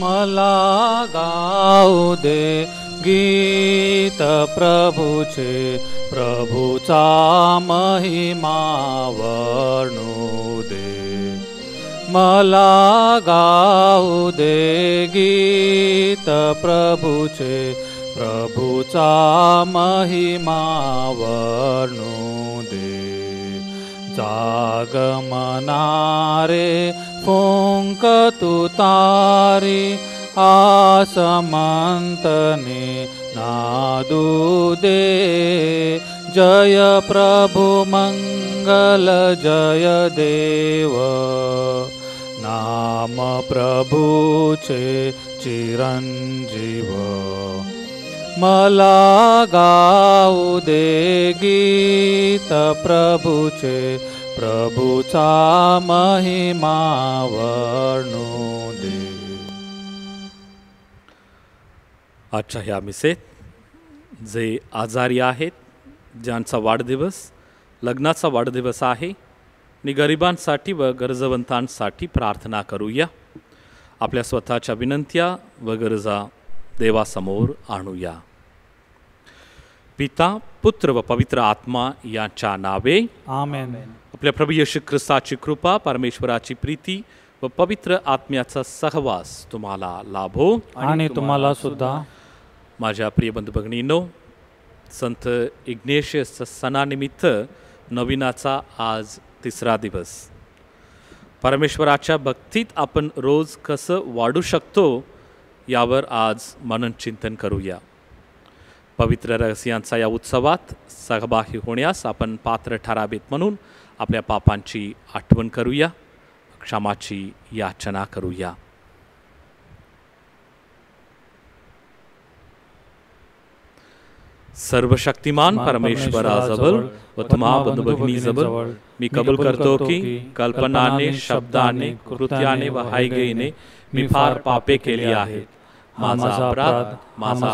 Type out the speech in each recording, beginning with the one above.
मला गाऊ दे गीत प्रभूचे, प्रभूचा महिमा वर्णू दे. मला गाऊ दे गीत प्रभूचे, प्रभूचा महिमा वर्णू दे. जाग मनारे फुंक तुतारी, आसमंतने नादू दे. जय प्रभु मंगल जय देव, नाम प्रभूचे चिरंजीव. मला गाऊ दे गीत प्रभूचे, प्रभूचा महिमा वर्णू दे. आजच्या ह्या मिसेत जे आजारी आहेत, ज्यांचा वाढदिवस लग्नाचा वाढदिवस आहे, आणि गरिबांसाठी व गरजवंतांसाठी प्रार्थना करूया. आपल्या स्वतःच्या विनंत्या व गरजा देवासमोर आणूया. पिता, पुत्र व पवित्र आत्मा यांच्या नावे आमेन. आपल्या प्रभू येशू ख्रिस्ताची कृपा, परमेश्वराची प्रीती व पवित्र आत्म्याचा सहवास तुम्हाला लाभो आणि तुम्हाला सुद्धा. माझ्या प्रिय बंधू भगिनींनो, संत इग्नेशियसच्या सणानिमित्त नवीनाचा आज 3रा दिवस. परमेश्वराच्या भक्तीत आपण रोज कसं वाढू शकतो यावर आज मनन चिंतन करूया. पवित्र रहस्यांचा या उत्सवात सहभागी होण्यास आपण पात्र ठरावेत म्हणून आपल्या पापांची आठवण करूया, क्षमाची याचना करूया. सर्वशक्तिमान परमेश्वराजवळ व तुम्हा बंधू भगिनीजवळ मी कबूल करतो की कल्पनाने, शब्दाने, कृत्याने व हायगेने मी फार पापे केली आहेत. माझा अपराध, माझा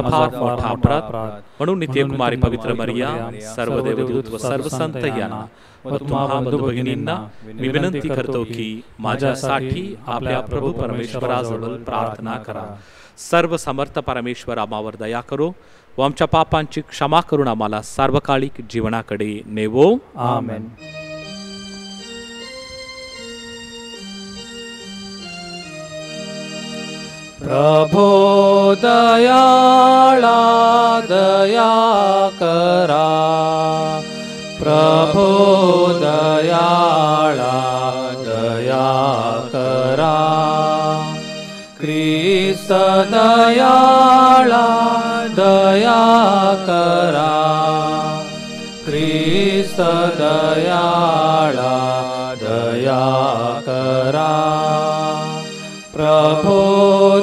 फार मोठा अपराध. म्हणून नित्यकुमारी पवित्र मरिया, सर्व देवदूत व सर्व संत यांना व तुम्हा बंधू भगिनींना मी विनंती करतो की माझ्यासाठी आपल्या प्रभू परमेश्वराजवळ प्रार्थना करा. सर्व समर्थ परमेश्वर आम्हावर दया करो व आमच्या पापांची क्षमा करून आम्हाला सार्वकालिक जीवनाकडे नेवो. आमेन. प्रभो दयाळा दया करा, प्रभो दयाळा दया करा. ख्रिस्त दयाळा दया करा, ख्रिस्त दयाळा दया करा. प्रभो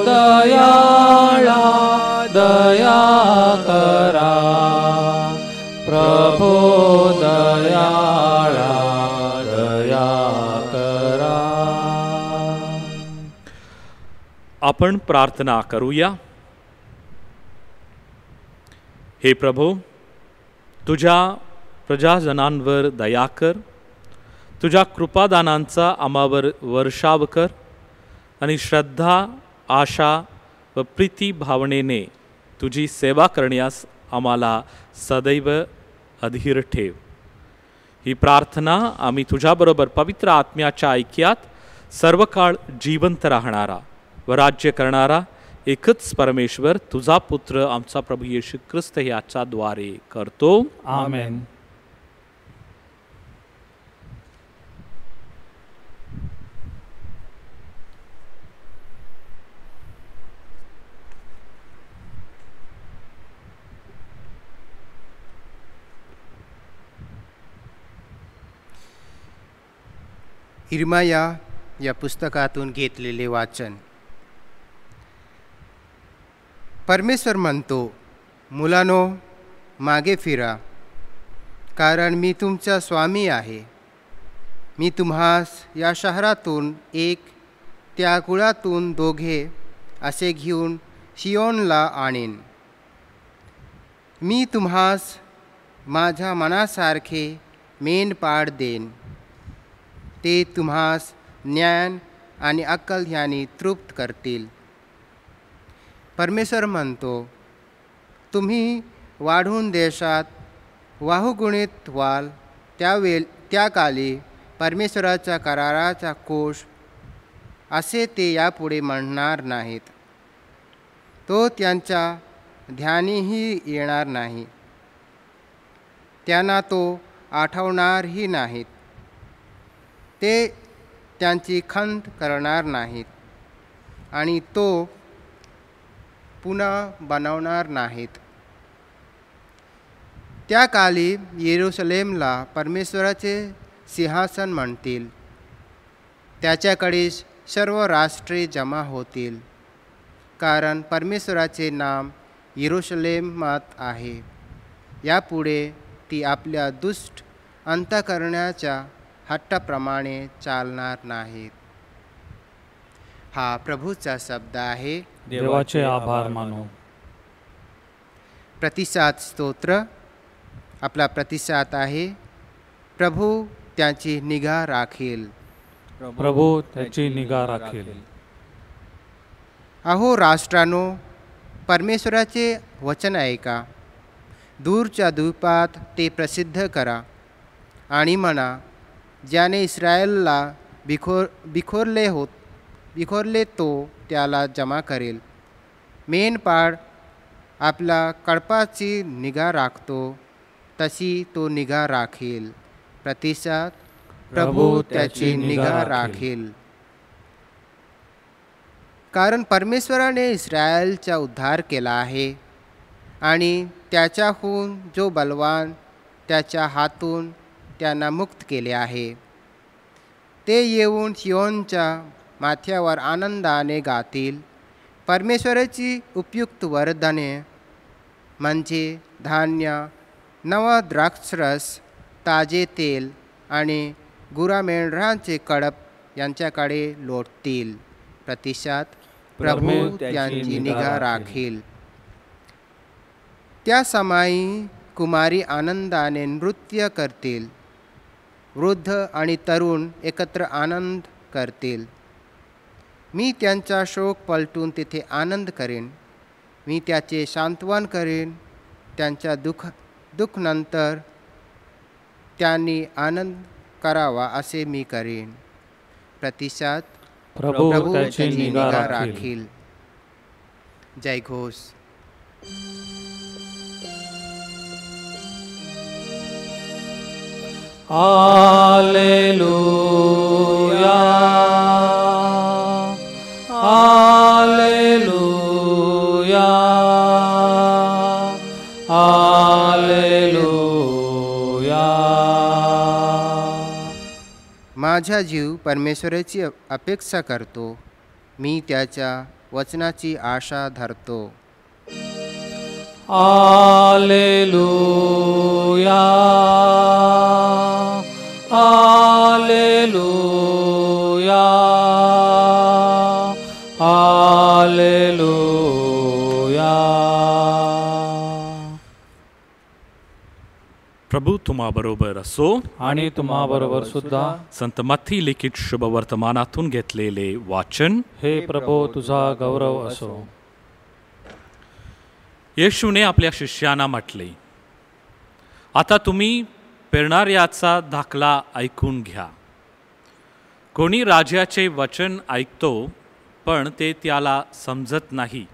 दयाळा दया करा, प्रभो दयाळा दया करा. आपण प्रार्थना करूया. हे प्रभो, तुझ्या प्रजाजनांवर दया कर, तुझ्या कृपादानांचा आम्हावर वर्षाव कर आणि श्रद्धा, आशा व प्रीती भावनेने तुझी सेवा करण्यास आम्हाला सदैव अधीर ठेव. ही प्रार्थना आम्ही तुझ्याबरोबर पवित्र आत्म्याच्या ऐक्यात सर्व काळ जिवंत राहणारा व राज्य करणारा एकच परमेश्वर तुझा पुत्र आमचा प्रभू येशू ख्रिस्त याच्या द्वारे करतो. आमेन. इर्माया या पुस्तकातून घेतलेले वाचन. परमेश्वर म्हणतो, मुलांनो, मागे फिरा, कारण मी तुमचा स्वामी आहे. मी तुम्हास या शहरातून एक, त्या कुळातून 2 असे घेऊन शियोनला आणीन. मी तुम्हास माझ्या मनासारखे मेंढपाळ देईन. ते तुम्हास ज्ञान आणि अक्कल ह्यानी तृप्त करतील. परमेश्वर म्हणतो, तुम्ही वाढून देशात वाहुगुणित व्हाल. त्या काली परमेश्वराच्या कराराचा कोश असे ते यापुढे म्हणणार नाहीत. तो त्यांच्या ध्यानीही येणार नाही. त्यांना तो आठवणारही नाहीत. ते त्यांची खंत करणार नाहीत आणि तो पुन्हा बनवणार नाहीत. त्या काली येरुशलेमला परमेश्वराचे सिंहासन म्हणतील. त्याच्याकडे सर्व राष्ट्रे जमा होतील, कारण परमेश्वराचे नाम येरुशलेमात आहे. यापुढे ती आपल्या दुष्ट अंतःकरणाच्या हट्टाप्रमाणे चालणार नाहीत. हा प्रभूचा शब्द आहे. देवाचे आभार मानो. प्रतिसाद स्तोत्र. आपला प्रतिसाद आहे, प्रभू त्याची निगा राखील. प्रभू त्याची निगा राखील. अहो राष्ट्रांनो, परमेश्वराचे वचन ऐका. दूरच्या द्वीपात ते प्रसिद्ध करा आणि म्हणा, ज्याने इस्रायलला बिखोरले तो त्याला जमा करेल. मेंढपाळ आपल्या कळपाची निगा राखतो, तशी तो निगा राखील. प्रतिसाद, प्रभू त्याची निगा राखील. कारण परमेश्वराने इस्रायलचा उद्धार केला आहे आणि त्याच्याहून जो बलवान त्याच्या हातून त्यांना मुक्त केले आहे. ते येऊन सियोनच्या माथ्यावर आनंदाने गातील. परमेश्वराची उपयुक्त वरदाने म्हणजे धान्य, नवा द्राक्षरस, ताजे तेल आणि गुरामेंढरांचे कळप यांच्याकडे लोटतील. प्रतिसाद, प्रभू त्यांची निगा राखील. त्या समाई कुमारी आनंदाने नृत्य करतील. वृद्ध आणि तरुण एकत्र आनंद करतील. मी त्यांचा शोक पलटून तिथे आनंद करेन. मी त्याचे सांत्वन करेन. त्यांच्या दुःख नंतर त्यांनी आनंद करावा असे मी करेन. प्रतिसाद, प्रभू त्याची निगा राखील. जय घोष. Hallelujah, hallelujah, hallelujah. माझा जीव परमेश्वराची अपेक्षा करतो. मी त्याच्या वचनाची आशा धरतो. Hallelujah, hallelujah, hallelujah. प्रभू तुम्हाबरोबर असो आणि तुम्हाबरोबर सुद्धा. संत मत्ती लिखित शुभ वर्तमानातून घेतलेले वाचन. हे प्रभू तुझा गौरव असो. येशूने आपल्या शिष्यांना म्हटले, आता तुम्ही पेरणाऱ्याचा दाखला ऐकून घ्या. कोणी राजाचे वचन ऐकतो पण ते त्याला समजत नाही,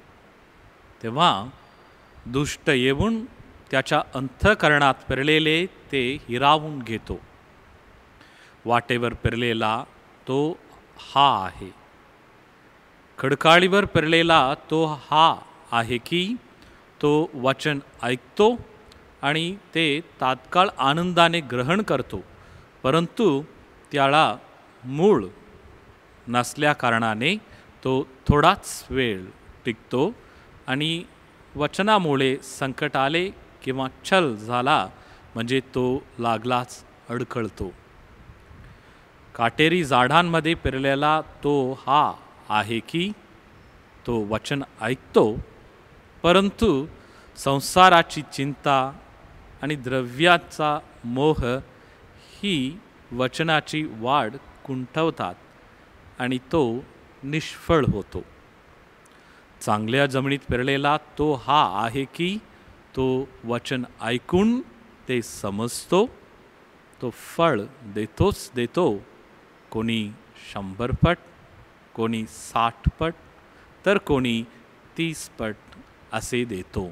तेव्हा दुष्ट येऊन त्याच्या अंतःकरणात पेरलेले ते हिरावून घेतो. वाटेवर पेरलेला तो हा आहे. खडकाळीवर पेरलेला तो हा आहे की तो वचन ऐकतो आणि ते तात्काळ आनंदाने ग्रहण करतो, परंतु त्याला मूळ नसल्या कारणाने तो थोडाच वेळ टिकतो आणि वचनामुळे संकट आले किंवा छल झाला म्हणजे तो लागलाच अडखळतो. काटेरी झाडांमध्ये पेरलेला तो हा आहे की तो वचन ऐकतो, परंतु संसाराची चिंता आणि द्रव्याचा मोह ही वचनाची वाढ कुंठवतात आणि तो निष्फळ होतो. चांगल्या जमिनीत पेरलेला तो हा आहे की तो वचन ऐकून ते समजतो, तो फळ देतोच देतो. कोणी 100 पट, कोणी 60 पट, तर कोणी 30 पट असे देतो.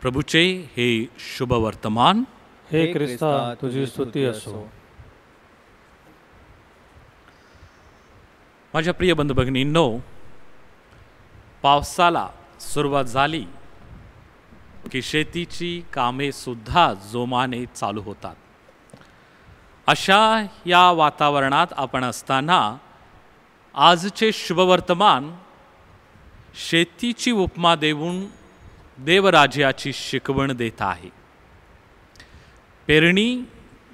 प्रभूचे हे शुभ वर्तमान. हे ख्रिस्ता तुझी स्तुती असो. माझ्या प्रिय बंधू भगिनींनो, पावसाला सुरुवात झाली की शेतीची कामे सुद्धा जोमाने चालू होतात. अशा या वातावरणात आपण असताना आजचे शुभवर्तमान शेतीची उपमा देऊन देवराज्याची शिकवण देत आहे. पेरणी,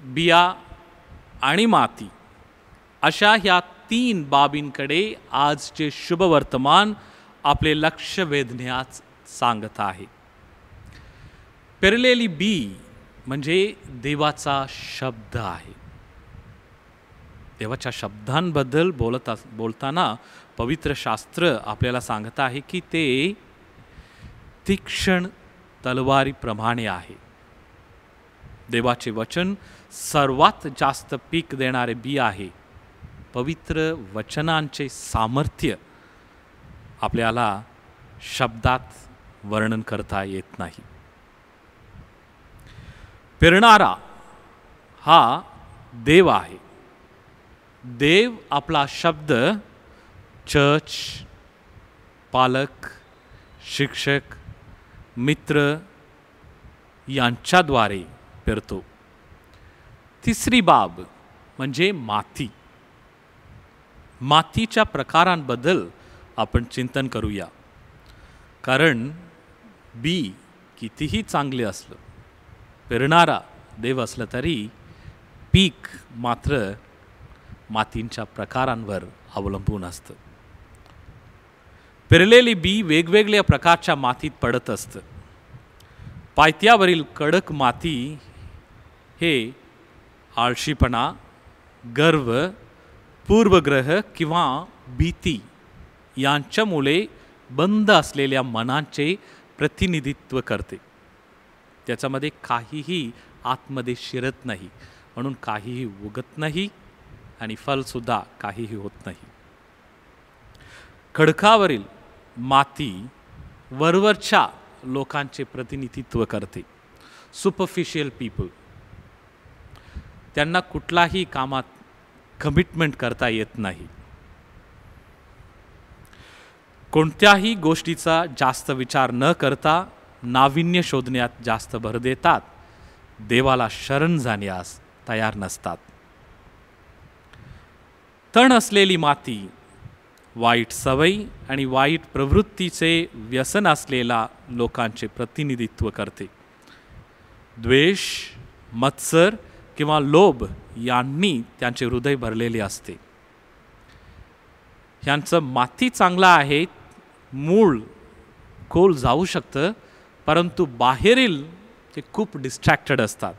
बिया आणि माती अशा ह्या 3 बाबींकडे आजचे शुभवर्तमान आपले लक्ष वेधण्यास सांगत आहे. पेरलेली बी म्हणजे देवाचा शब्द आहे. देवाच्या शब्दांबद्दल बोलताना पवित्र शास्त्र आपल्याला सांगत आहे की ते तीक्ष्ण तलवारीप्रमाणे आहे. देवाचे वचन सर्वात जास्त पीक देणारे बी आहे. पवित्र वचनांचे सामर्थ्य आपल्याला शब्दात वर्णन करता येत नाही. पेरणारा हा देव आहे. देव आपला शब्द चर्च, पालक, शिक्षक, मित्र यांच्याद्वारे पेरतो. तिसरी बाब म्हणजे माती. मातीच्या प्रकारांबद्दल आपण चिंतन करूया. कारण बी कितीही चांगले असलं, पेरणारा देव असलं तरी पीक मात्र मातींच्या प्रकारांवर अवलंबून असतं. पेरलेली बी वेगवेगळ्या प्रकारच्या मातीत पडत असतं. पायथ्यावरील कडक माती हे आळशीपणा, गर्व, पूर्वग्रह किंवा भीती यांच्यामुळे बंद असलेल्या मनाचे प्रतिनिधित्व करते. त्याच्यामध्ये काहीही आतमध्ये शिरत नाही, म्हणून काहीही उगत नाही आणि फलसुद्धा काहीही होत नाही. खडकावरील माती वरवरच्या लोकांचे प्रतिनिधित्व करते. Superficial people. त्यांना कुठलाही कामात कमिटमेंट करता येत नाही. कोणत्याही गोष्टीचा जास्त विचार न करता नाविन्य शोधण्यात जास्त भर देतात. देवाला शरण जाण्यास तयार नसतात. तण असलेली माती वाईट सवयी आणि वाईट प्रवृत्तीचे व्यसन असलेल्या लोकांचे प्रतिनिधित्व करते. द्वेष, मत्सर किंवा लोभ यांनी त्यांचे हृदय भरलेले असते. ह्यांचं माती चांगला आहे, मूळ खोल जाऊ शकतं, परंतु बाहेरील ते खूप डिस्ट्रॅक्टेड असतात.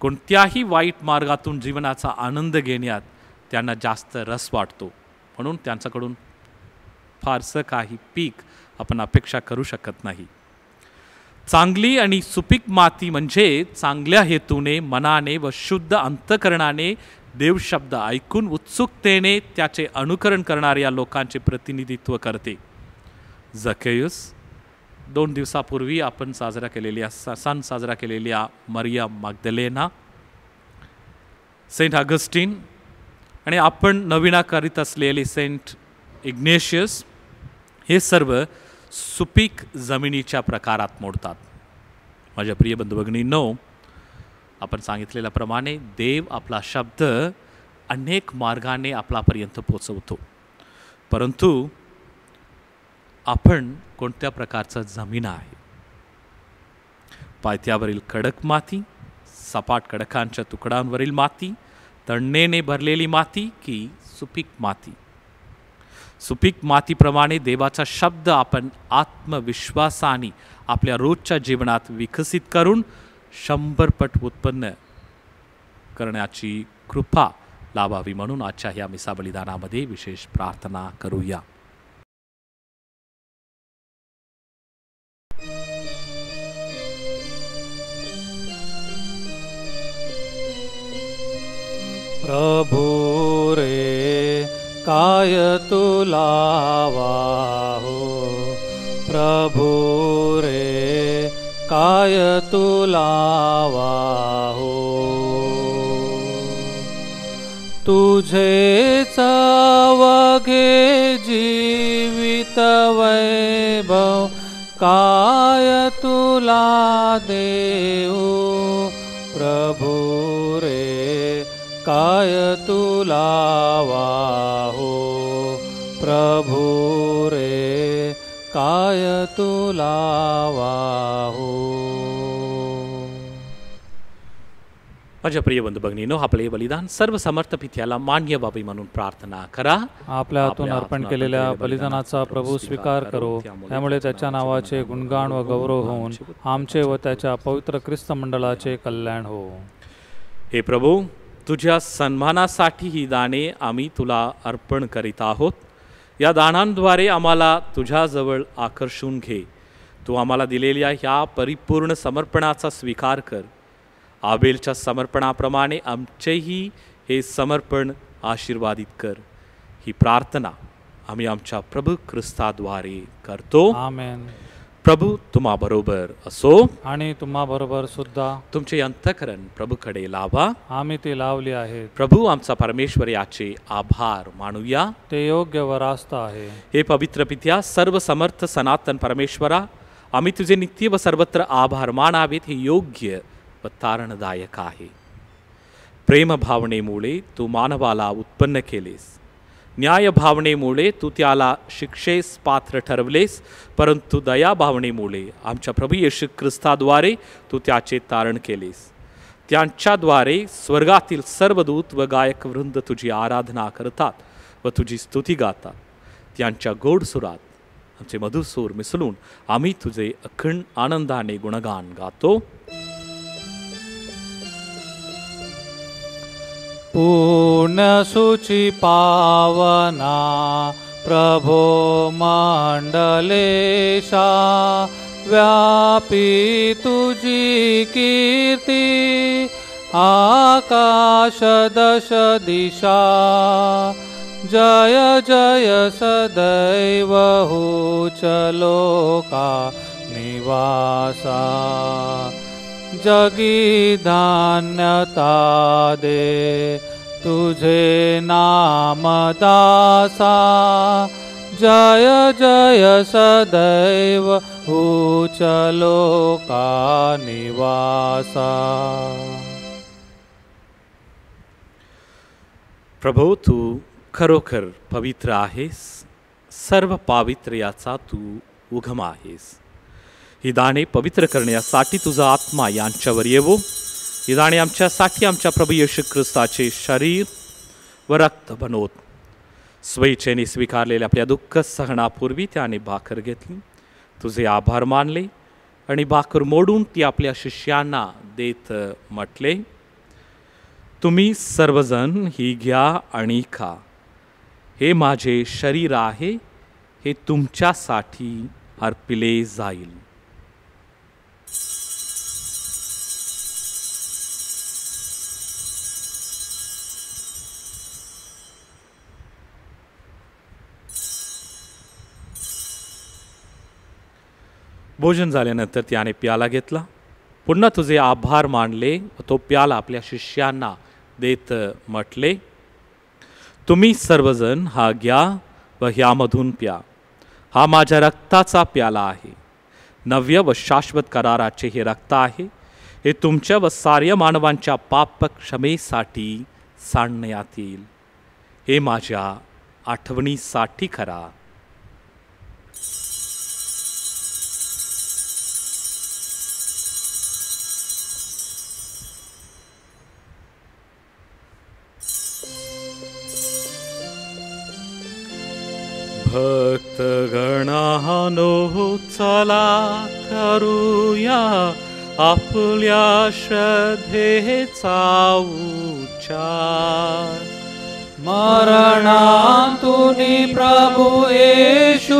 कोणत्याही वाईट मार्गातून जीवनाचा आनंद घेण्यात त्यांना जास्त रस वाटतो. म्हणून त्यांच्याकडून फारसं काही पीक आपण अपेक्षा करू शकत नाही. चांगली आणि सुपीक माती म्हणजे चांगल्या हेतूने, मनाने व शुद्ध अंतःकरणाने देवशब्द ऐकून उत्सुकतेने त्याचे अनुकरण करणाऱ्या लोकांचे प्रतिनिधित्व करते. झक्केयुस, 2 दिवसापूर्वी आपण सण साजरा केलेल्या मरिया मग्दलेना, सेंट ऑगस्टीन आणि आपण नवीन करीत असलेले सेंट इग्नेशियस, हे सर्व सुपीक जमिनीच्या प्रकारात मोडतात. माझ्या प्रिय बंधू भगिनींनो, आपण सांगितलेल्याप्रमाणे देव आपला शब्द अनेक मार्गाने आपल्यापर्यंत पोचवतो. परंतु आपण कोणत्या प्रकारचं जमीन आहे? पायथ्यावरील कडक माती, सपाट खडकांच्या तुकड्यांवरील माती, तणनेने भरलेली माती की सुपीक माती? सुपीक मातीप्रमाणे देवाचा शब्द आपण आत्मविश्वासाने आपल्या रोजच्या जीवनात विकसित करून 100 पट उत्पन्न करण्याची कृपा लाभावी म्हणून आजच्या ह्या मिसा बलिदानामध्ये विशेष प्रार्थना करूया. प्रभु रे काय तुला वाहो, प्रभु रे काय तुला वाहो. तुझेच वघे जीवित वैभव, काय तुला देऊ. प्रभु रे काय तुला वाहो, प्रभु रे काय तुला वाहो. माझ्या प्रिय बंधू भगिनीनो, आपले बलिदान सर्व समर्थ पित्याला मान्य व्हावे म्हणून प्रार्थना करा. आपल्या हातून अर्पण केलेल्या बलिदानाचा प्रभू स्वीकार करो. त्यामुळे त्याच्या नावाचे गुणगान व गौरव होऊन आमचे व त्याच्या पवित्र ख्रिस्त मंडळाचे कल्याण हो. हे प्रभू, तुझ्या सन्मानासाठी ही दाने आम्ही तुला अर्पण करीत आहोत. या दानांद्वारे आम्हाला तुझ्याजवळ आकर्षून घे. तू आम्हाला दिलेल्या ह्या परिपूर्ण समर्पणाचा स्वीकार कर. आबेलच्या समर्पणाप्रमाणे आमचेही हे समर्पण आशीर्वादित कर. ही प्रार्थना आम्ही आमच्या प्रभू ख्रिस्ताद्वारे करतो. आमेन. प्रभू तुम्हा बरोबर असो आणि तुम्हा बरोबर सुद्धा. तुमचे अंतःकरण प्रभूकडे लावा. आम्ही ते लावले आहेत. प्रभू आमचा परमेश्वर याचे आभार मानूया. ते योग्य व रास्त आहे. हे पवित्र पित्या, सर्व समर्थ सनातन परमेश्वरा, आम्ही तुझे नित्य व सर्वत्र आभार मानावेत. हे योग्य व तारणदायक आहे. प्रेम भावनेमुळे तू मानवाला उत्पन्न केलेस. न्याय भावनेमुळे तू त्याला शिक्षेस पात्र ठरवलेस. परंतु दया भावनेमुळे आमच्या प्रभू येशू ख्रिस्ताद्वारे तू त्याचे तारण केलेस. त्यांच्याद्वारे स्वर्गातील सर्व दूत व गायक वृंद तुझी आराधना करतात व तुझी स्तुती गातात. त्यांच्या गोड सुरात आमचे मधुर सूर मिसळून आम्ही तुझे अखंड आनंदाने गुणगान गातो. पूर्ण सूची पावना प्रभो मंडलेशा, व्यापी तुझी कीर्ती आकाश दश दिशा. जय जय सदैव उच्चलोका निवासा. जगी धान्यता दे तुझे नाम दासा. जय जय सदैव उच्चलोका निवासा. प्रभो, तू खरोखर पवित्र आहेस. सर्व पावित्र्याचा तू उगम आहेस. ही दाणे पवित्र करण्यासाठी तुझा आत्मा यांच्यावर येवो. ही दाणे आमच्यासाठी आमच्या प्रभू येशू ख्रिस्ताचे शरीर व रक्त बनवत. स्वेच्छेने स्वीकारलेल्या आपल्या दुःख सहनापूर्वी त्याने भाकर घेतली, तुझे आभार मानले आणि भाकर मोडून ती आपल्या शिष्यांना देत म्हटले, तुम्ही सर्वजण ही घ्या आणि खा. हे माझे शरीर आहे, हे तुमच्यासाठी अर्पिले जाईल. भोजन झाल्यानंतर त्याने प्याला घेतला, पुन्हा तुझे आभार मानले व तो प्याला आपल्या शिष्यांना देत म्हटले, तुम्ही सर्वजण हा घ्या व ह्यामधून प्या. हा माझ्या रक्ताचा प्याला आहे. नव्य व शाश्वत कराराचे हे रक्त आहे. हे तुमच्या व साऱ्या मानवांच्या पाप क्षमेसाठी सांडण्यात येईल. हे माझ्या आठवणीसाठी करा. भक्तगणानो चला करूया आपल्या श्रद्धेचा उच्चार. मरणातून प्रभू येशू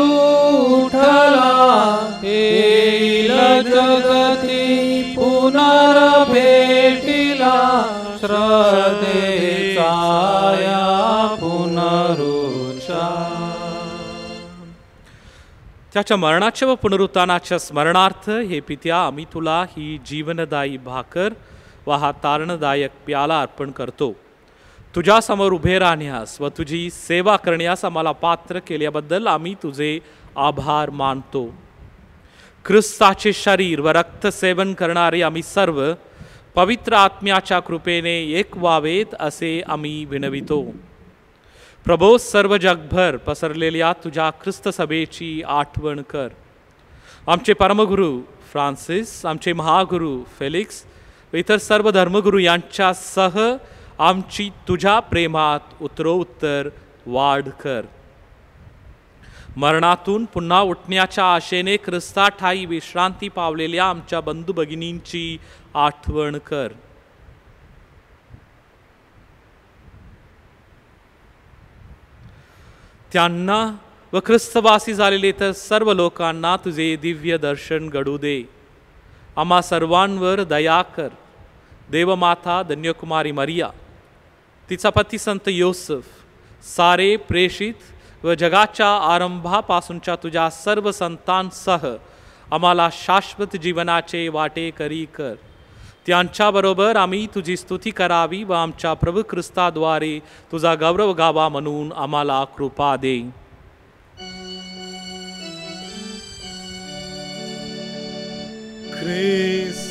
उठला, येईल जगती पुनर्भेटीला, श्रद्धेचा या पुनरुच्चार. त्याच्या मरणाच्या व पुनरुत्थानाच्या स्मरणार्थ हे पित्या, आम्ही तुला ही जीवनदायी भाकर व हा तारणदायक प्याला अर्पण करतो. तुझ्या समोर उभे राहण्यास व तुझी सेवा करण्यास आम्हाला पात्र केल्याबद्दल आम्ही तुझे आभार मानतो. ख्रिस्ताचे शरीर व रक्त सेवन करणारे आम्ही सर्व पवित्र आत्म्याच्या कृपेने एक व्हावेत असे आम्ही विनवितो. प्रभो, सर्व जगभर पसरलेल्या तुझ्या ख्रिस्त सभेची आठवण कर. आमचे परमगुरू फ्रान्सिस, आमचे महागुरू फेलिक्स व इतर सर्व धर्मगुरू यांच्यासह आमची तुझ्या प्रेमात उत्तरोत्तर वाढ कर. मरणातून पुन्हा उठण्याच्या आशेने ख्रिस्ताठायी विश्रांती पावलेल्या आमच्या बंधू भगिनींची आठवण कर. त्यांना व ख्रिस्तवासी झालेले तर सर्व लोकांना तुझे दिव्य दर्शन घडू दे. आम्हा सर्वांवर दया कर. देवमाता धन्यकुमारी मरिया, तिचा पती संत योसेफ, सारे प्रेषित व जगाच्या आरंभापासूनच्या तुझ्या सर्व संतांसह आम्हाला शाश्वत जीवनाचे वाटेकरी कर. त्यांच्याबरोबर आम्ही तुझी स्तुती करावी व आमच्या प्रभू ख्रिस्ताद्वारे तुझा गौरव गावा म्हणून आम्हाला कृपा दे. ख्रिस्ताद्वारे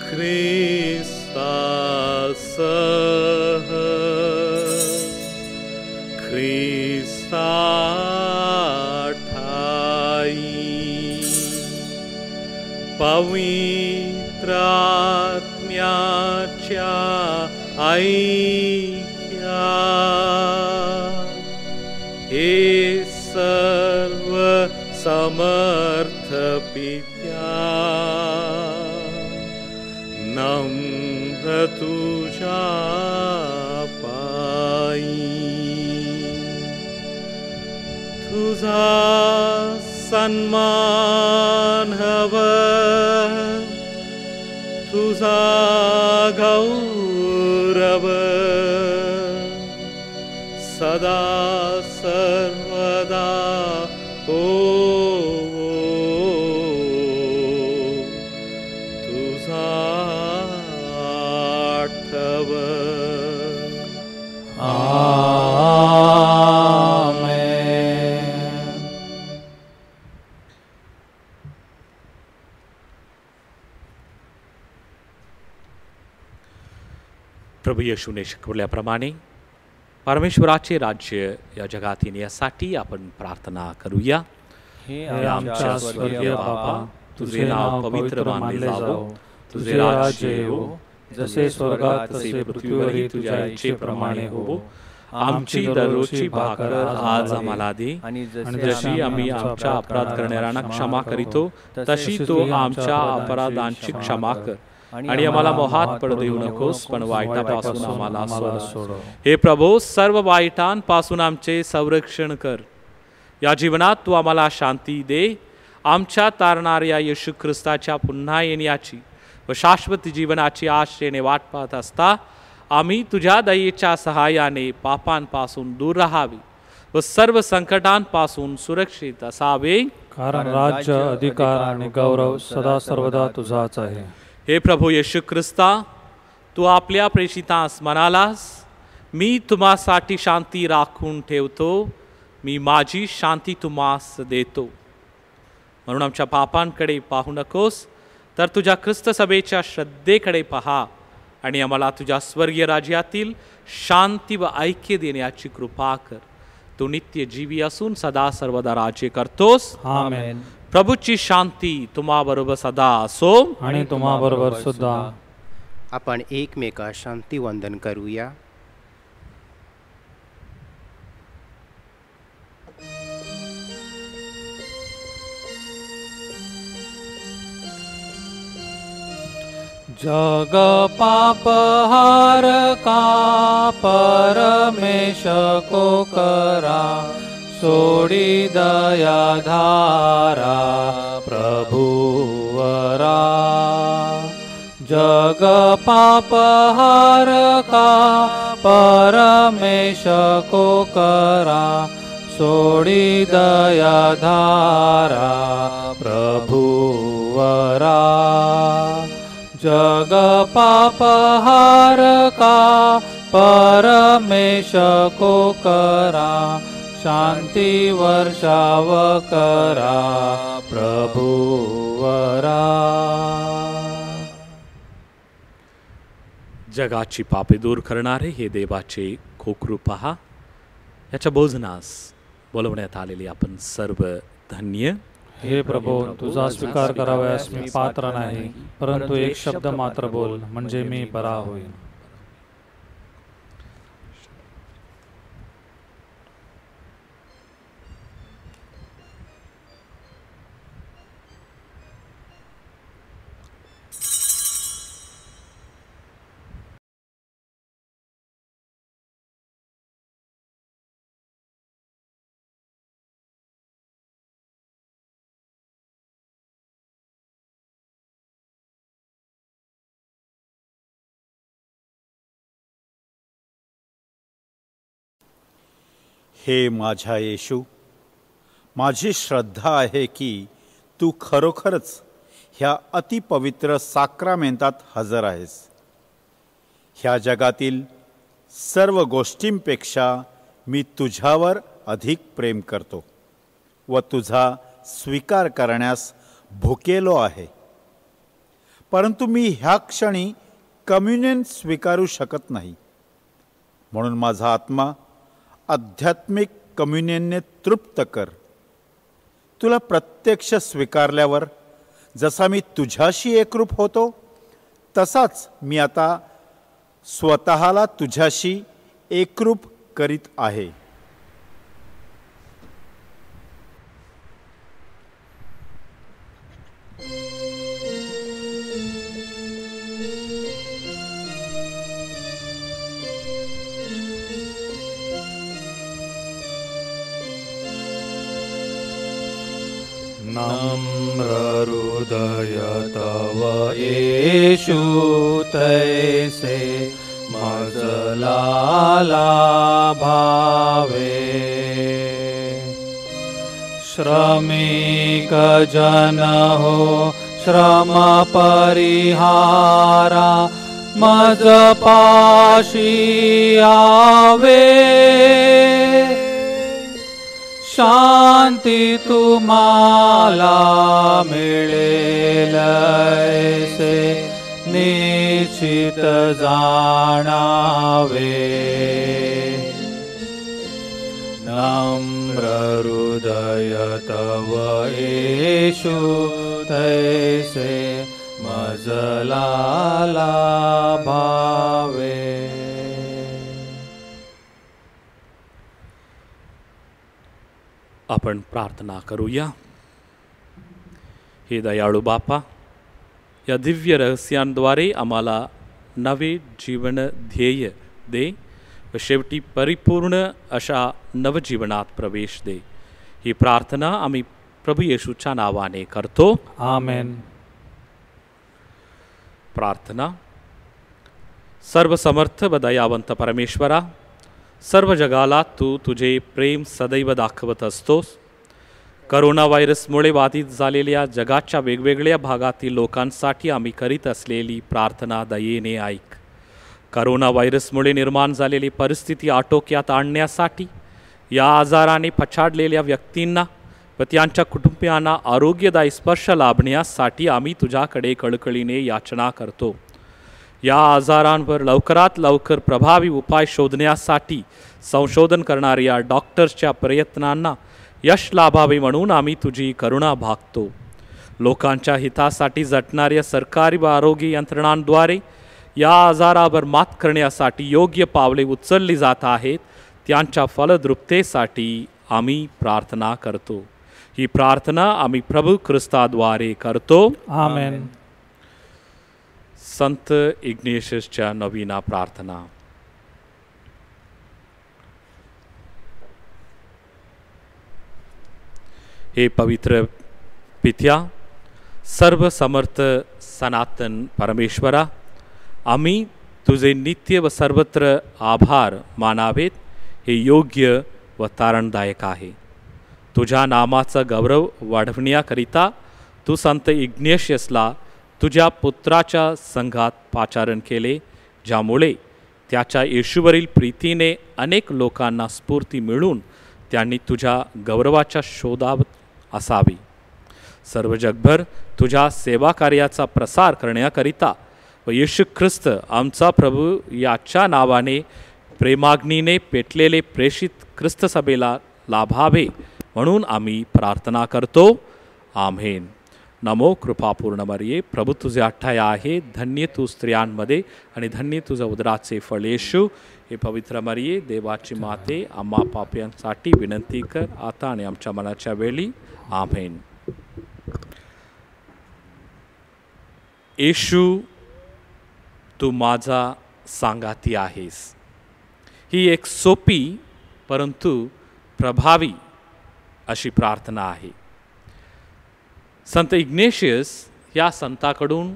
ख्रिस्तासह ख्रिस्ताठायी पवित्र आत्म्याच्या ऐक्यात हे सर्व समर्थ पित्या, नम्र तुझ्या पायी तुझा सन्मान हवं, तुझा गौरव सदा सर्वदा हो. तुझा आठव. आमेन. प्रभू येशूने शिकवल्याप्रमाणे परमेश्वराचे राज्य या जगात येण्यासाठी आपण प्रार्थना करूया. हे आमच्या स्वर्गीय बापा, तुझे नाव पवित्र मानले जावो, तुझे राज्य येवो, जसे स्वर्गात तसे पृथ्वीवरही तुझ्या इच्छेप्रमाणे हो. आमची दररोजची भाकर आज आम्हाला दे, आणि जशी आम्ही आमच्या अपराध करणाऱ्यांना क्षमा करीतो तशी तू आमच्या अपराधांची क्षमा कर. आणि आम्हाला मोहात पडू देऊ नकोस, पण वाईटापासून आम्हाला सोड. हे प्रभो, सर्व वाईटांपासून आमचे संरक्षण कर. या जीवनात तू आम्हाला शांती दे. आमच्या तारणाऱ्या येशू ख्रिस्ताच्या पुन्हा येण्याची व शाश्वत जीवनाची आशेने वाट पाहत असता आम्ही तुझ्या दयेच्या सहाय्याने पापांपासून दूर राहावे व सर्व संकटांपासून सुरक्षित असावे. कारण राज्य, अधिकार आणि गौरव सदा सर्वदा तुझाच आहे. हे प्रभू येशू ख्रिस्ता, तू आपल्या प्रेषितांस म्हणालास, मी तुम्हासाठी शांती राखून ठेवतो, मी माझी शांती तुम्हास देतो. म्हणून आमच्या पापांकडे पाहू नकोस, तर तुझ्या ख्रिस्त सभेच्या श्रद्धेकडे पहा आणि आम्हाला तुझ्या स्वर्गीय राज्यातील शांती व ऐक्य देण्याची कृपा कर. तू नित्य जीवी असून सदा सर्वदा राज्य करतोस. आमेन. प्रभूची शांती तुम्हाबरोबर सदा असो आणि तुम्हाबरोबर सुद्धा. आपण एकमेका शांती वंदन करूया. जग पाप हार का परमेश को करा, सोडी दया धारा प्रभुवरा। जग पाप हार का परमेश को करा, सोडी दया धारा प्रभुवरा। जग पाप हार का परमेश को करा, शांती वर्षाव करा प्रभुवरा। जगाची पापे दूर करणारे हे देवाचे कोकरू पहा. याच्या भोजनास बोलवण्यात आलेले आपण सर्व धन्य. हे प्रभो, तुझा स्वीकार करावयास मी पात्र नाही, परंतु एक शब्द मात्र बोल, म्हणजे मी बरा होईल. हे माझ्या येशू, माझी श्रद्धा आहे की तू खरोखरच ह्या अतिपवित्र साक्रामेंतात हजर आहेस. ह्या जगातील सर्व गोष्टींपेक्षा मी तुझ्यावर अधिक प्रेम करतो व तुझा स्वीकार करण्यास भुकेलो आहे. परंतु मी ह्या क्षणी कम्युनियन स्वीकारू शकत नाही. म्हणून माझा आत्मा आध्यात्मिक कम्युनियनने तृप्त कर. तुला प्रत्यक्ष स्वीकारल्यावर जसा मी तुझ्याशी एकरूप होतो, तसाच मी आता स्वतःला तुझ्याशी एकरूप करीत आहे. नम्र हृदय तव येशू तैसे मजलाला भावे. श्रमिक जन हो श्रम परिहारा, मज पाशी आवे. शांती तुम्हाला मिळेल ऐसे निश्चित जाणावे. नम्र हृदय तव येशू तैसे मजलाला भावे. आपण प्रार्थना करूया. हे दयाळू बापा, या दिव्य रहस्यांद्वारे आम्हाला नवे जीवन ध्येय दे व शेवटी परिपूर्ण अशा नवजीवनात प्रवेश दे. ही प्रार्थना आम्ही प्रभू येशूच्या नावाने करतो. आमेन. प्रार्थना. सर्वसमर्थ व दयावंत परमेश्वरा, सर्व जगाला तू तुझे प्रेम सदैव दाखवत असतोस. करोना व्हायरसमुळे बाधित झालेल्या जगाच्या वेगवेगळ्या भागातील लोकांसाठी आम्ही करीत असलेली प्रार्थना दयेने ऐक. करोना व्हायरसमुळे निर्माण झालेली परिस्थिती आटोक्यात आणण्यासाठी या आजाराने पछाडलेल्या व्यक्तींना व त्यांच्या कुटुंबियांना आरोग्यदायी स्पर्श लाभण्यासाठी आम्ही तुझ्याकडे कळकळीने याचना करतो. या आजारांवर लवकरात लवकर प्रभावी उपाय शोधण्यासाठी संशोधन करणाऱ्या डॉक्टर्सच्या प्रयत्नांना यश लाभावे म्हणून आम्ही तुझी करुणा भागतो. लोकांच्या हितासाठी झटणाऱ्या सरकारी व आरोग्य यंत्रणांद्वारे या आजारावर मात करण्यासाठी योग्य पावले उचलली जात आहेत, त्यांच्या फलद्रुपतेसाठी आम्ही प्रार्थना करतो. ही प्रार्थना आम्ही प्रभू ख्रिस्ताद्वारे करतो. आमेन. संत इग्नेशियसच्या नवीना प्रार्थना. हे पवित्र पित्या, सर्व समर्थ सनातन परमेश्वरा, आम्ही तुझे नित्य व सर्वत्र आभार मानावेत हे योग्य व तारणदायक आहे. तुझ्या नामाचा गौरव वाढवण्याकरिता तू संत इग्नेशियसला तुझ्या पुत्राच्या संघात पाचारण केले, ज्यामुळे त्याच्या येशूवरील प्रीतीने अनेक लोकांना स्फूर्ती मिळून त्यांनी तुझ्या गौरवाच्या शोधात असावी. सर्व जगभर तुझ्या सेवा कार्याचा प्रसार करण्याकरिता व येशू ख्रिस्त आमचा प्रभू याच्या नावाने प्रेमाग्नीने पेटलेले प्रेषित ख्रिस्त सभेला लाभावे म्हणून आम्ही प्रार्थना करतो. आमेन. नमो कृपापूर्ण मरिये, प्रभू तुझे अठ्ठाय आहे, धन्य तू स्त्रियांमध्ये आणि धन्य तुझं उदराचे फळ येशू. हे पवित्र मरिये, देवाची माते, आम्हा पाप्यांसाठी विनंती कर, आता आणि आमच्या मनाच्या वेळी. आमेन. येशू, तू माझा सांगाती आहेस. ही एक सोपी परंतु प्रभावी अशी प्रार्थना आहे. संत इग्नेशियस या संताकडून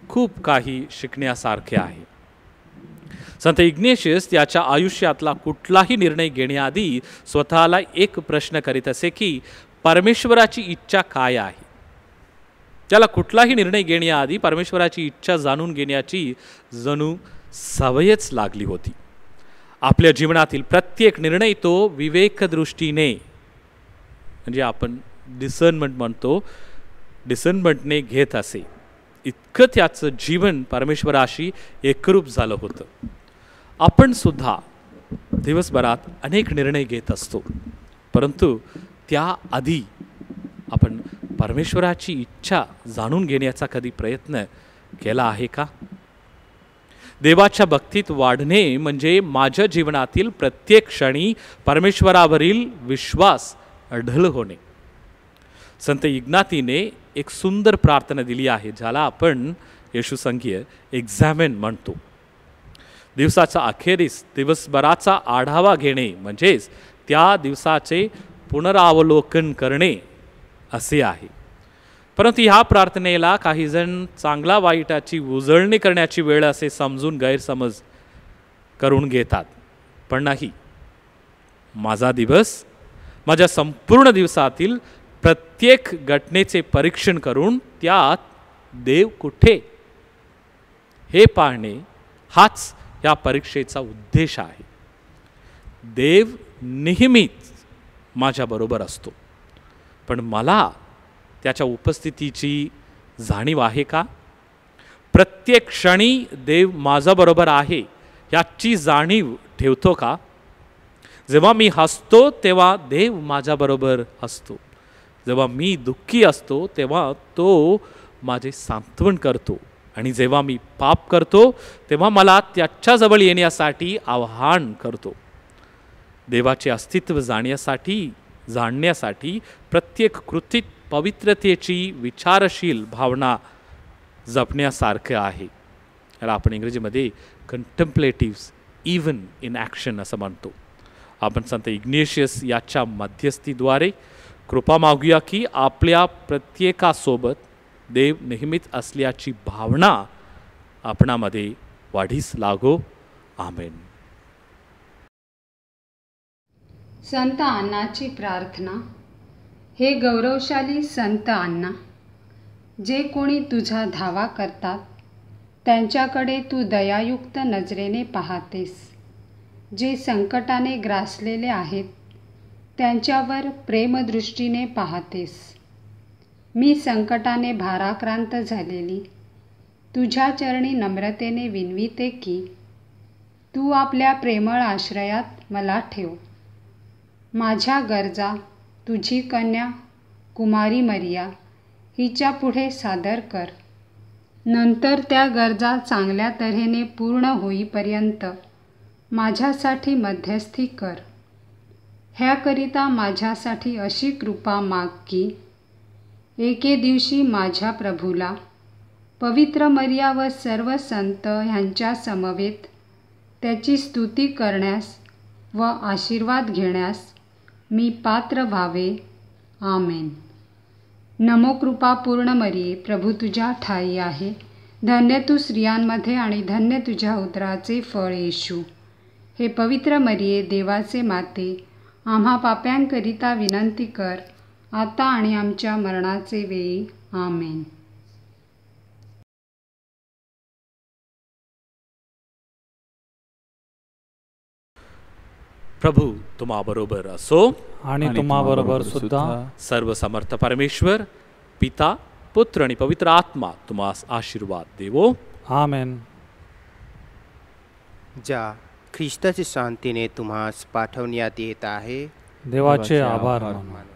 खूप काही शिकण्यासारखे आहे. संत इग्नेशियस त्याच्या आयुष्यातला कुठलाही निर्णय घेण्याआधी स्वतःला एक प्रश्न करीत असे की परमेश्वराची इच्छा काय आहे. त्याला कुठलाही निर्णय घेण्याआधी परमेश्वराची इच्छा जाणून घेण्याची जणू सवयच लागली होती. आपल्या जीवनातील प्रत्येक निर्णय तो विवेकदृष्टीने, म्हणजे आपण डिसर्नमेंट म्हणतो, डिसर्नमेंटने घेत असे. इतकं त्याचं जीवन परमेश्वराशी एकरूप झालं होतं. आपण सुद्धा दिवसभरात अनेक निर्णय घेत असतो, परंतु त्याआधी आपण परमेश्वराची इच्छा जाणून घेण्याचा कधी प्रयत्न केला आहे का? देवाच्या भक्तीत वाढणे म्हणजे माझ्या जीवनातील प्रत्येक क्षणी परमेश्वरावरील विश्वास अढळ होणे. संत इग्नातीने एक सुंदर प्रार्थना दिली आहे, ज्याला आपण येशू संघीय एक्झामेन म्हणतो. दिवसाच्या अखेरीस दिवसभराचा आढावा घेणे म्हणजेच त्या दिवसाचे पुनरावलोकन करणे असे आहे. परंतु ह्या प्रार्थनेला काही जण चांगला वाईटाची उजळणी करण्याची वेळ असे समजून गैरसमज करून घेतात. पण नाही, माझा दिवस, माझ्या संपूर्ण दिवसातील प्रत्येक घटनेचे परीक्षण करून त्यात देव कुठे हे पाहणे हाच या परीक्षेचा उद्देश आहे. देव नेहमीच माझ्याबरोबर असतो, पण मला त्याच्या उपस्थितीची जाणीव आहे का? प्रत्येक क्षणी देव माझ्याबरोबर आहे याची जाणीव ठेवतो का? जेव्हा मी हसतो तेव्हा देव माझ्याबरोबर हसतो. जेव्हा मी दुःखी असतो तेव्हा तो माझे सांत्वन करतो. आणि जेव्हा मी पाप करतो तेव्हा मला त्याच्याजवळ येण्यासाठी आवाहन करतो. देवाचे अस्तित्व जाणण्यासाठी प्रत्येक कृतीत पवित्रतेची विचारशील भावना जपण्यासारखं आहे. याला आपण इंग्रजीमध्ये कंटेम्प्लेटिव्ह इवन इन ॲक्शन असं म्हणतो. आपण संत इग्नेशियस याच्या मध्यस्थीद्वारे कृपा मागूया की आपल्या प्रत्येकासोबत देव नेहमीच असल्याची भावना आपणामध्ये वाढीस लागो. आमेन. संत अण्णाची प्रार्थना. हे गौरवशाली संत अण्णा, जे कोणी तुझा धावा करतात त्यांच्याकडे तू दयायुक्त नजरेने पाहतेस. जे संकटाने ग्रासलेले आहेत त्यांच्यावर प्रेमदृष्टीने पाहतेस. मी संकटाने भाराक्रांत झालेली तुझ्या चरणी नम्रतेने विनविते की तू आपल्या प्रेमळ आश्रयात मला ठेव. माझ्या गरजा तुझी कन्या कुमारी मरिया हिच्या पुढे सादर कर. नंतर त्या गरजा चांगल्या तऱ्हेने पूर्ण होईपर्यंत माझ्यासाठी मध्यस्थी कर. ह्याकरिता माझ्यासाठी अशी कृपा माग की एके दिवशी माझ्या प्रभूला पवित्र मरिया व सर्व संत ह्यांच्या समवेत त्याची स्तुती करण्यास व आशीर्वाद घेण्यास मी पात्र व्हावे. आमेन. नमो कृपा पूर्ण मरिये, प्रभू तुझ्या ठाई आहे. धन्य तू स्त्रियांमध्ये आणि धन्य तुझ्या उदराचे फळ येशू. हे पवित्र मरिये, देवाचे माते, आम्हा पाप्यांकरिता विनंती कर, आता आणि आमच्या मरणाचे वेळी. आमेन. प्रभू तुम्हाबरोबर असो आणि तुम्हाबरोबर सुद्धा. सर्व समर्थ परमेश्वर पिता, पुत्र आणि पवित्र आत्मा तुम्हास आशीर्वाद देवो. आमेन. ज्या ख्रिस्ताची शांतीने तुम्हास पाठवण्यात येत आहे, देवाचे आभार मानू.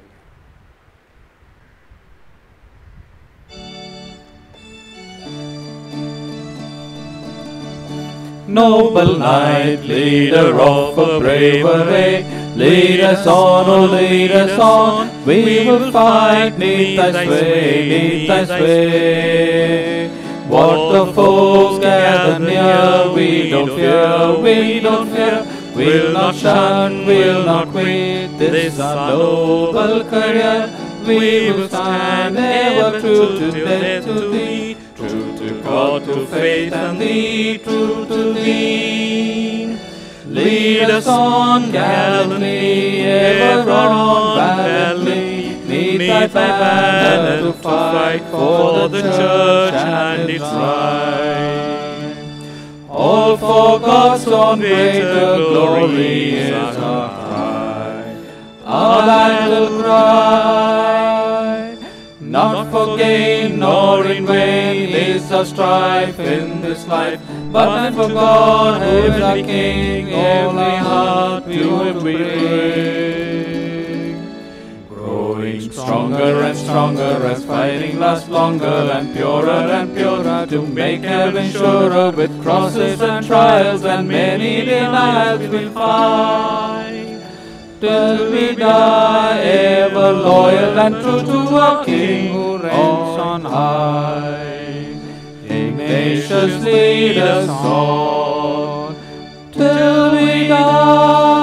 Noble knight, leader of a bravery, lead us on, oh lead us on, we will fight neath thy sway, neath thy sway. What the foes gather near, we don't fear, we don't fear, we'll not shun, we'll not quit, this our noble career, we will stand ever true to death, to thee. True to God, to faith and thee, true to thee. Lead us on gallantly, ever on valiantly, neath thy banner to fight for the church and its right. All for God's own greater glory is our cry. Our land will cry. Not for gain nor in vain is our strife in this life, but for God who is our King, every heart we will bring. Growing stronger and stronger as fighting lasts longer and purer to make heaven surer with crosses and trials and many denials we'll fight. Till we die, ever loyal and true to our King who reigns on high. Ignatius, lead us on, till we die.